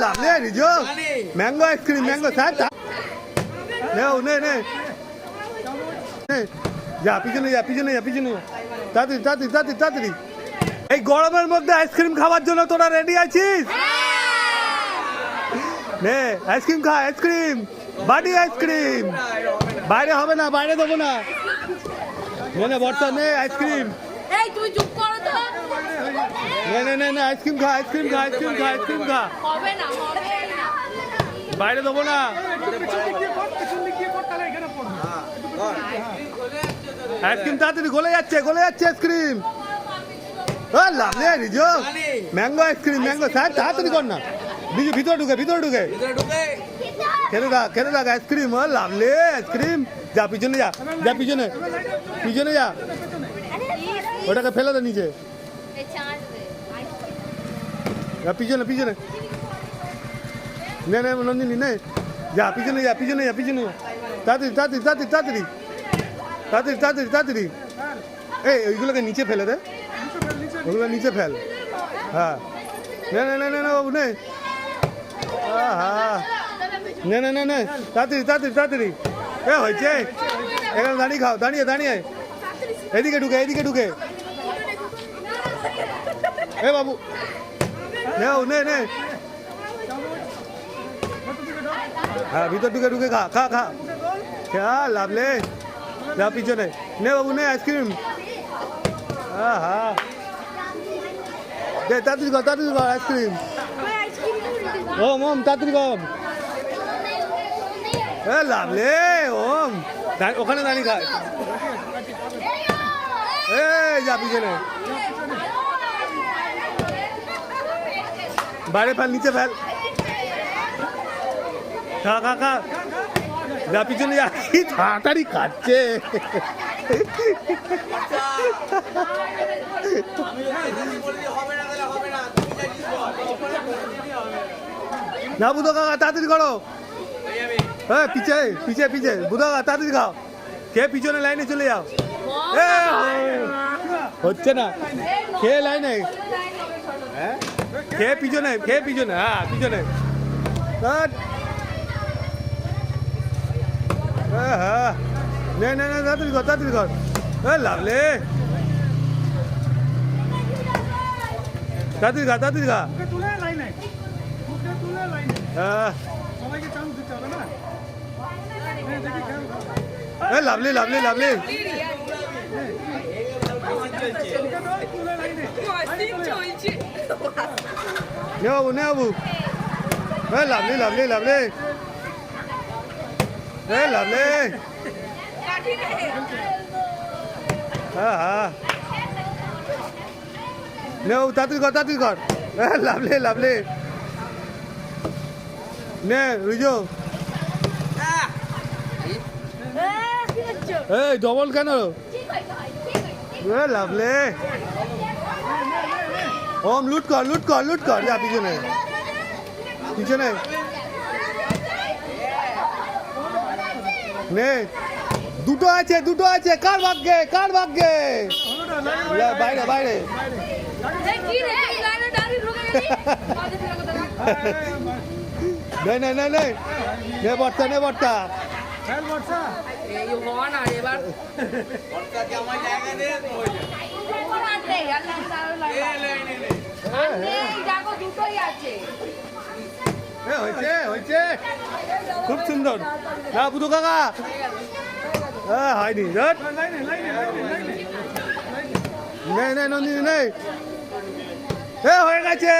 lovely Riju mango ice cream mango sir নে নে যা পিছনে যা পিছনে যা পিছনে যা তাড়াতাড়ি তাড়াতাড়ি তাড়াতাড়ি তাড়াতাড়ি এই গরমের মধ্যে আইসক্রিম খাওয়ার জন্য তোরা রেডি আছিস নে আইসক্রিম খা আইসক্রিম বাড়ি আইসক্রিম বাইরে হবে না বাইরে দেবো না নে নে বর্ষা নে আইসক্রিম এই তুই চুপ কর তো নে নে নে নে আইসক্রিম খা আইসক্রিম খা আইসক্রিম খা আইসক্রিম খা হবে না বাইরে দেবো না আইসক্রিম তাড়াতাড়ি গলে যাচ্ছে ice cream lovely Riju mango ice cream mango sir তাড়াতাড়ি কর না রিজু ভিতরে ঢুকে খেতে থাক আইসক্রিম লাভলি আইসক্রিম যা পিছনে যা যা পিছনে পিছনে যা ওটাকে ফেলে দে নিচে পিছনে পিছনে নে নে নন্দিনী নে যা পিছনে যা পিছনে যা পিছনে যা তাড়াতাড়ি তাড়াতাড়ি তাড়াতাড়ি তাড়াতাড়ি তাড়াতাড়ি তাড়াতাড়ি তাড়াতাড়ি এই ওইগুলোকে নিচে ফেলে দে ওগুলো নিচে ফেল হ্যাঁ নে নে নে নে বাবু নে হ্যাঁ নে নে নে নে তাড়াতাড়ি তাড়াতাড়ি তাড়াতাড়ি এ হয়েছে এখানে দাঁড়িয়ে খাও দাঁড়িয়ে দাঁড়িয়ে এদিকে ঢুকে এ বাবু নে নে হ্যাঁ ভিতর ঢুকে খা খা খা খা লাভলে যা পিছনে নে বাবু নে আইসক্রিম হ্যাঁ দে তাড়াতাড়ি কর আইসক্রিম ওম তাড়াতাড়ি কর এ লাভলে ওম ওখানে দাঁড়িয়ে খায় এ যা পিছনে বাইরে ফেল নিচে ফেল খা খা খা যা পিছনে যা কি তাড়াতাড়ি খাচ্ছে না বুধো কাকা তাড়াতাড়ি করো হ্যাঁ পিছে পিছে পিছে বুধো কাকা তাড়াতাড়ি খাও কে পিছনে লাইনে চলে যাও হচ্ছে না খেয়ে লাইনে হ্যাঁ খেয়ে পিছনে হ্যাঁ পিছনে হ্যাঁ নে নে নে তাড়াতাড়ি কর লাভলে তাড়াতাড়ি খা হ্যাঁ লাভলি নে বাবু হ্যাঁ লাভলি হ্যাঁ লাভলি হ্যাঁ নে বাবু তাড়াতাড়ি কর হ্যাঁ লাভলি নে রিজু এই ডবল কেন লাভলে ওম লুট কর যা পিছনে নে দুটো আছে কার ভাগ্যে বাইরে নে বর্তা হয়েছে খুব সুন্দর না বুধু কাকা হয়নি নেই নন্দিনী নেই হয়ে গেছে